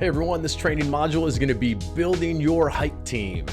Hey everyone, this training module is going to be building your hike team.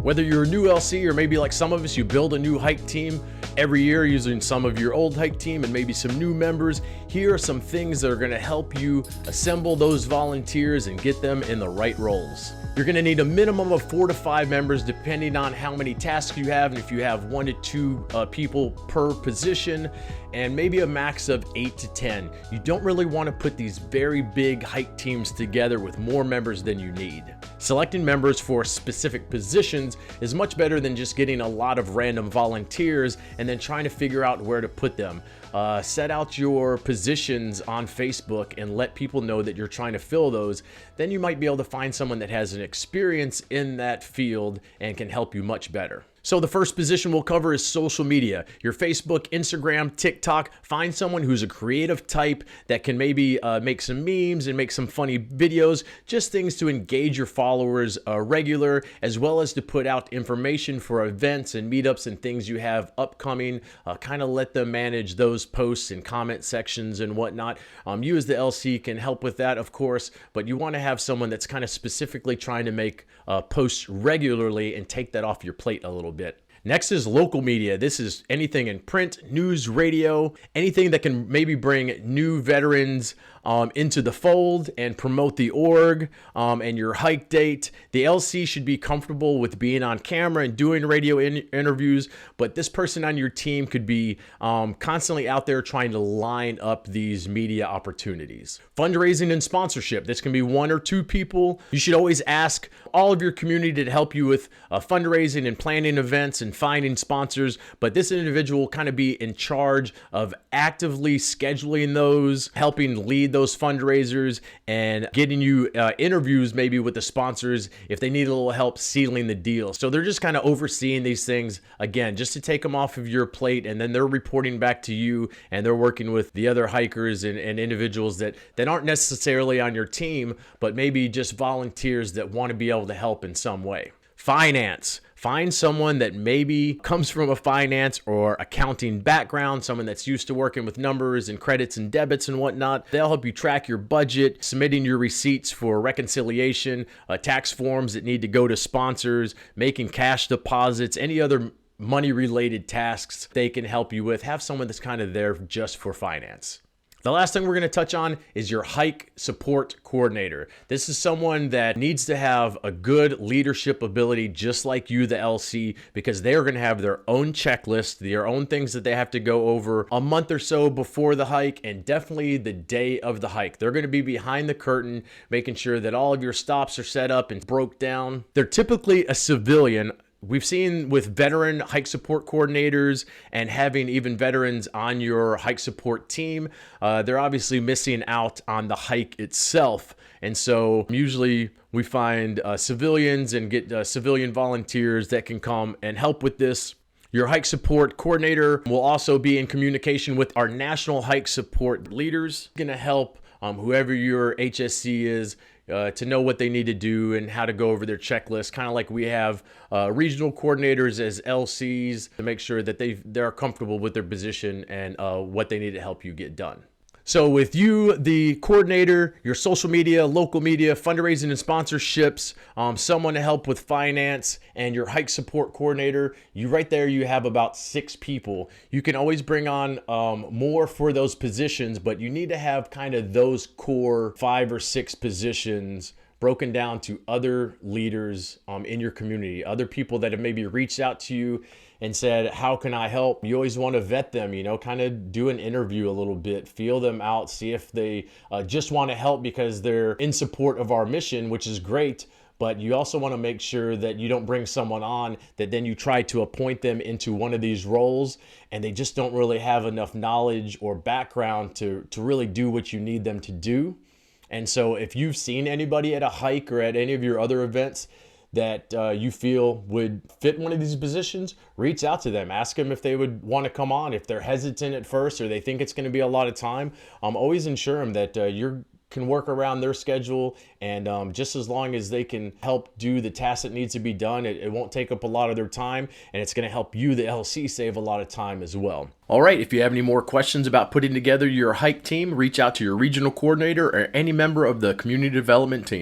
Whether you're a new LC or maybe like some of us, you build a new hike team every year using some of your old hike team and maybe some new members. Here are some things that are going to help you assemble those volunteers and get them in the right roles. You're going to need a minimum of 4 to 5 members depending on how many tasks you have, and if you have 1 to 2 people per position, and maybe a max of 8 to 10. You don't really want to put these very big hike teams together with more members than you need. Selecting members for specific positions is much better than just getting a lot of random volunteers and then trying to figure out where to put them. Set out your positions on Facebook and let people know that you're trying to fill those. Then you might be able to find someone that has an experience in that field and can help you much better. So the first position we'll cover is social media. Your Facebook, Instagram, TikTok. Find someone who's a creative type that can maybe make some memes and make some funny videos, just things to engage your followers regular, as well as to put out information for events and meetups and things you have upcoming. Kind of let them manage those posts and comment sections and whatnot. You as the LC can help with that, of course, but you want to have someone that's kind of specifically trying to make posts regularly and take that off your plate a little bit. Next is local media. This is anything in print, news, radio, anything that can maybe bring new veterans into the fold and promote the org and your hike date. The LC should be comfortable with being on camera and doing radio interviews, but this person on your team could be constantly out there trying to line up these media opportunities. Fundraising and sponsorship. This can be 1 or 2 people. You should always ask all of your community to help you with fundraising and planning events and finding sponsors, but this individual will kind of be in charge of actively scheduling those, helping lead those fundraisers, and getting you interviews maybe with the sponsors if they need a little help sealing the deal. So they're just kind of overseeing these things, again, just to take them off of your plate, and then they're reporting back to you, and they're working with the other hikers and individuals that aren't necessarily on your team, but maybe just volunteers that want to be able to help in some way. Finance. Find someone that maybe comes from a finance or accounting background, someone that's used to working with numbers and credits and debits and whatnot. They'll help you track your budget, submitting your receipts for reconciliation, tax forms that need to go to sponsors, making cash deposits, any other money-related tasks they can help you with. Have someone that's kind of there just for finance. The last thing we're going to touch on is your hike support coordinator. This is someone that needs to have a good leadership ability, just like you, the LC, because they're going to have their own checklist, their own things that they have to go over a month or so before the hike, and definitely the day of the hike. They're going to be behind the curtain, making sure that all of your stops are set up and broke down. They're typically a civilian. We've seen with veteran hike support coordinators and having even veterans on your hike support team, they're obviously missing out on the hike itself. And so usually we find civilians and get civilian volunteers that can come and help with this. Your hike support coordinator will also be in communication with our national hike support leaders, going to help whoever your HSC is to know what they need to do and how to go over their checklist, kind of like we have regional coordinators as LCs to make sure that they're comfortable with their position and what they need to help you get done. So with you, the coordinator, your social media, local media, fundraising and sponsorships, someone to help with finance, and your hike support coordinator, right there you have about 6 people. You can always bring on more for those positions, but you need to have kind of those core 5 or 6 positions broken down to other leaders in your community, other people that have maybe reached out to you and said, how can I help? You always want to vet them, kind of do an interview a little bit, feel them out, see if they just want to help because they're in support of our mission, which is great. But you also want to make sure that you don't bring someone on that then you try to appoint them into one of these roles and they just don't really have enough knowledge or background to really do what you need them to do. And so if you've seen anybody at a hike or at any of your other events that you feel would fit one of these positions, reach out to them. Ask them if they would want to come on. If they're hesitant at first or they think it's going to be a lot of time, always ensure them that you can work around their schedule, and just as long as they can help do the task that needs to be done, it won't take up a lot of their time, and it's going to help you, the LC, save a lot of time as well. All right, if you have any more questions about putting together your hike team, reach out to your regional coordinator or any member of the community development team.